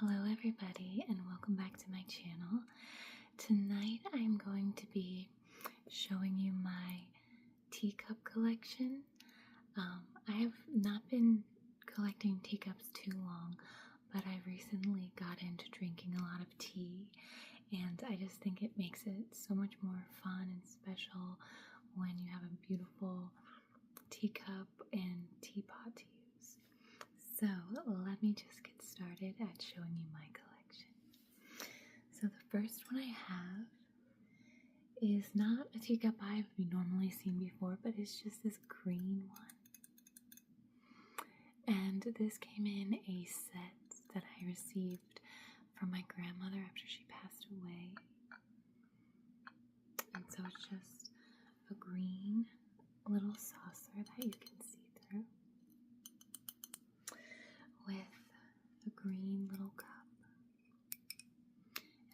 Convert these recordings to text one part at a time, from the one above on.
Hello everybody and welcome back to my channel. Tonight I'm going to be showing you my teacup collection. I have not been collecting teacups too long, but I recently got into drinking a lot of tea, and I just think it makes it so much more fun and special when you have a beautiful teacup and teapot to use. So let me just get started at showing you my collection. So the first one I have is not a teacup I've normally seen before, but it's just this green one. And this came in a set that I received from my grandmother after she passed away. And so it's just a green little saucer that you can see through, with a green little cup.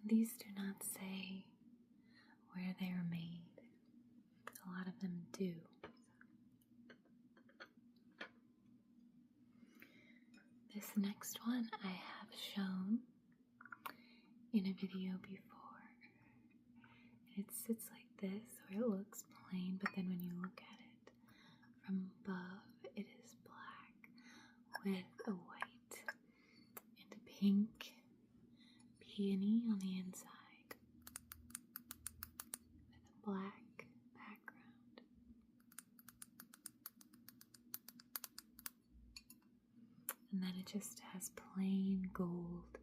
And these do not say where they are made. A lot of them do. This next one I have shown in a video before. It sits like this, where it looks plain, but then when you look at it from above, it is black with a white and a pink peony on the inside with a black background. And then it just has plain gold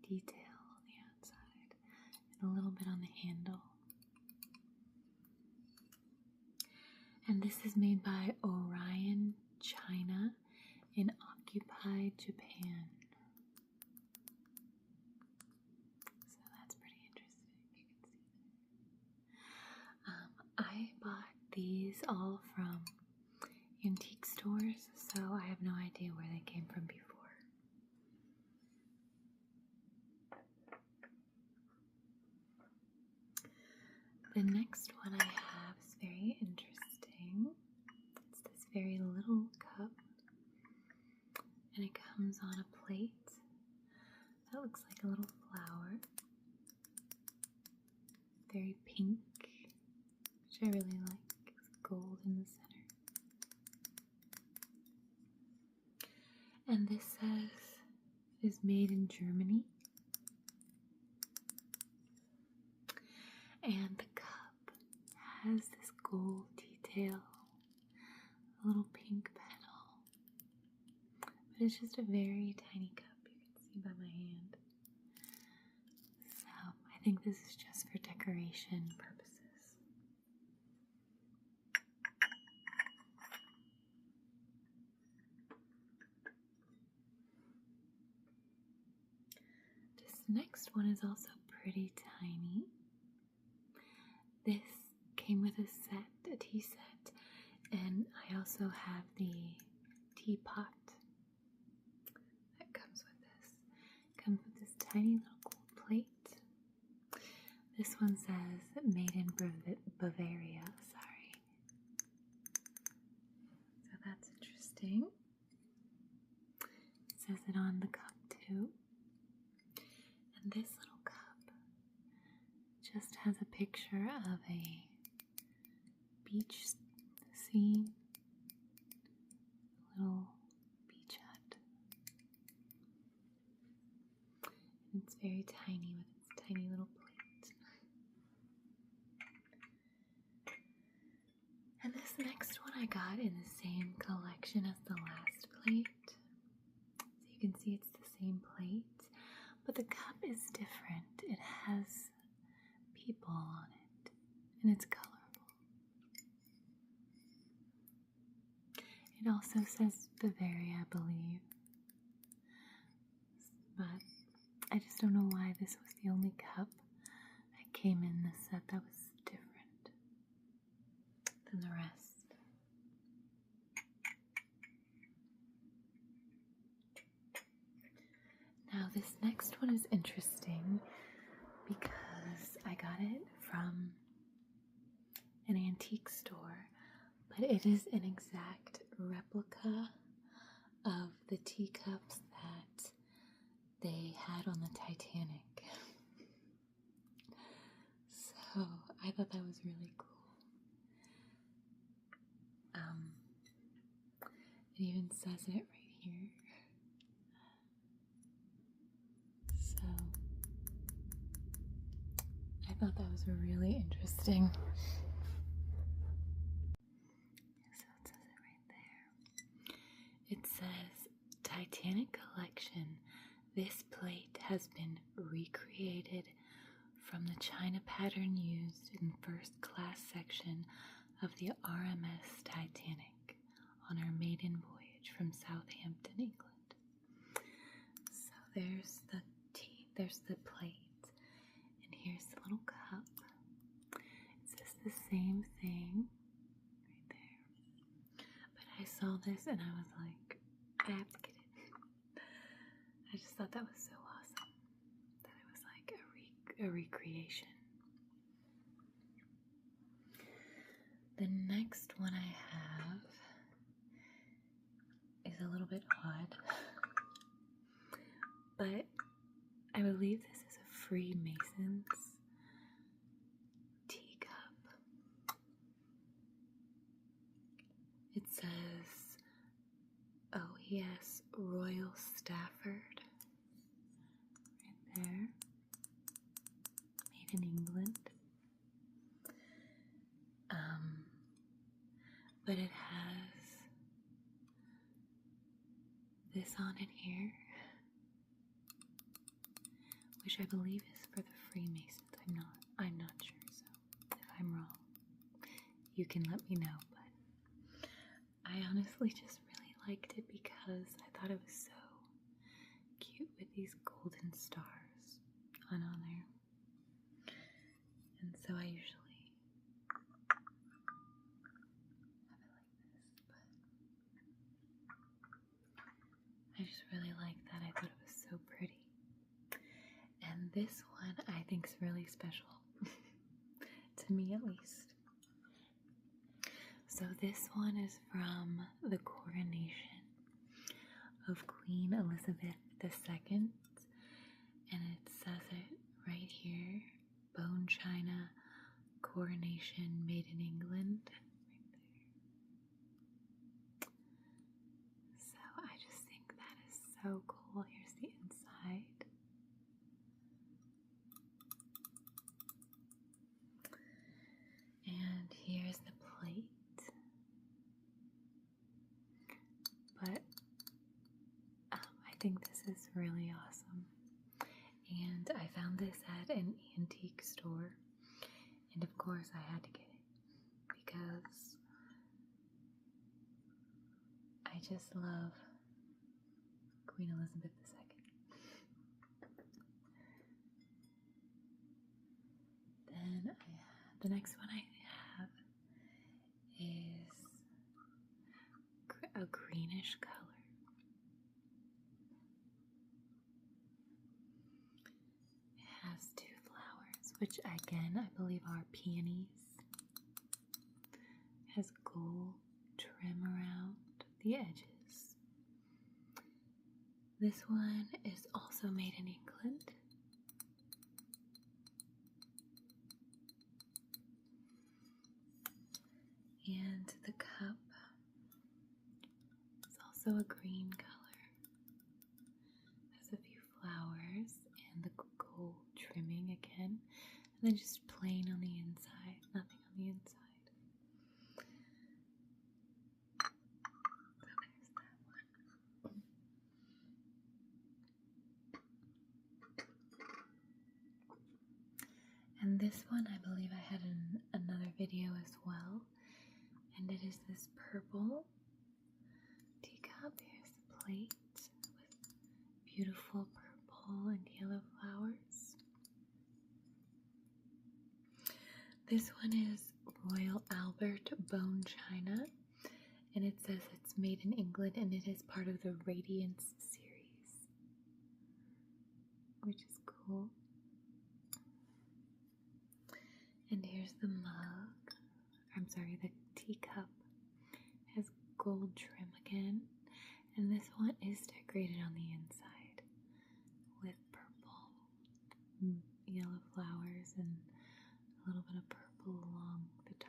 detail on the outside and a little bit on the handle. And this is made by Orion China in occupied Japan. So that's pretty interesting. You can see there. I bought these all from antique stores, so I have no idea where they came from before. The next one I have is very interesting. It's this very little cup, and it comes on a plate that looks like a little flower. Very pink, which I really like. It's gold in the center. And this says it is made in Germany. And the cup has this gold detail, a little pink petal. But it's just a very tiny cup, you can see by my hand. So I think this is just for decoration purposes. This next one is also pretty tiny. This came with a set, a tea set, and I also have the teapot that comes with this. It comes with this tiny little gold plate. This one says made in Bavaria, sorry. So that's interesting. It says it on the cup too. And this little cup just has a picture of a beach scene, a little beach hut. And it's very tiny with its tiny little plate. And this next one I got in the same collection as the last plate. So you can see it's the same plate, but the cup is different. It has people on it, and it's colorful. It also says Bavaria, I believe, but I just don't know why this was the only cup that came in the set that was different than the rest. Now this next one is interesting because I got it from an antique store, but it is an exact replica of the teacups that they Titanic. So I thought that was really cool. It even says it right here. So I thought that was really interesting. So it says it right there. It says, Titanic Collection. This plate has been recreated from the china pattern used in first class section of the RMS Titanic on her maiden voyage from Southampton, England. So there's the tea, there's the plate, and here's the little cup. It says the same thing right there. But I saw this and I was like, I have to get it. I just thought that was so awesome that it was like a recreation. The next one I have is a little bit odd, but I believe this is a Freemasons teacup. It says, oh yes, Royal Stafford, right there, made in England. But it has this on it here, which I believe is for the Freemasons. I'm not sure, so if I'm wrong, you can let me know. But I honestly just really liked it because I thought it was so cute with these golden stars on there. And so I usually I just really like that. I thought it was so pretty. And this one I think is really special. To me at least. So this one is from the coronation of Queen Elizabeth II. And it says it right here. Bone china coronation made in England. So cool. Here's the inside. And here's the plate. But I think this is really awesome. And I found this at an antique store. And of course I had to get it because I just love Queen Elizabeth II. Then the next one I have is a greenish color. It has two flowers, which again I believe are peonies. It has gold trim around the edges. This one is also made in England. And the cup is also a green color. Has a few flowers and the gold trimming again. And then just plain on the inside, nothing on the inside. And this one, I believe I had in another video as well. And it is this purple teacup. Here's the plate with beautiful purple and yellow flowers. This one is Royal Albert bone china. And it says it's made in England and it is part of the Radiance series, which is cool. And here's the mug, the teacup. It has gold trim again. And this one is decorated on the inside with purple flowers and a little bit of purple along the top.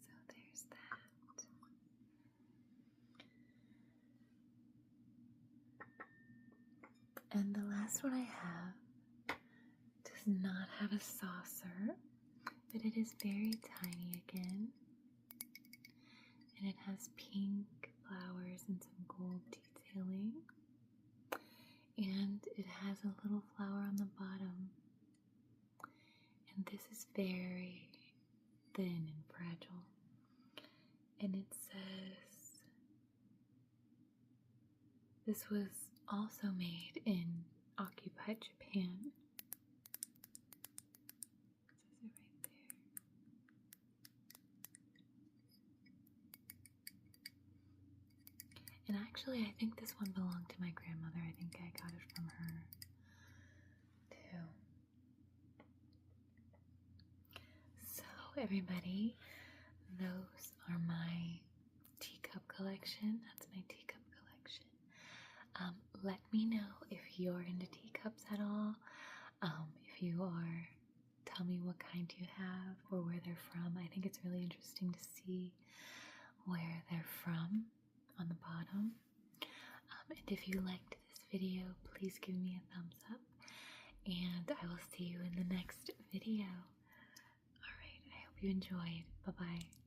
So there's that. And the last one I have does not have a saucer, but it is very tiny again. And it has pink flowers and some gold detailing. And it has a little flower on the bottom. And this is very thin and fragile. And it says, this was also made in occupied Japan. It says it right there. And actually, I think this one belonged to my grandmother. I think I got it from her, too. So, everybody, those are my teacup collection. That's my teacup collection. Let me know if you're into teacups at all. If you are, tell me what kind you have or where they're from. I think it's really interesting to see where they're from on the bottom. And if you liked this video, please give me a thumbs up, and I will see you in the next video. Alright, I hope you enjoyed. Bye-bye.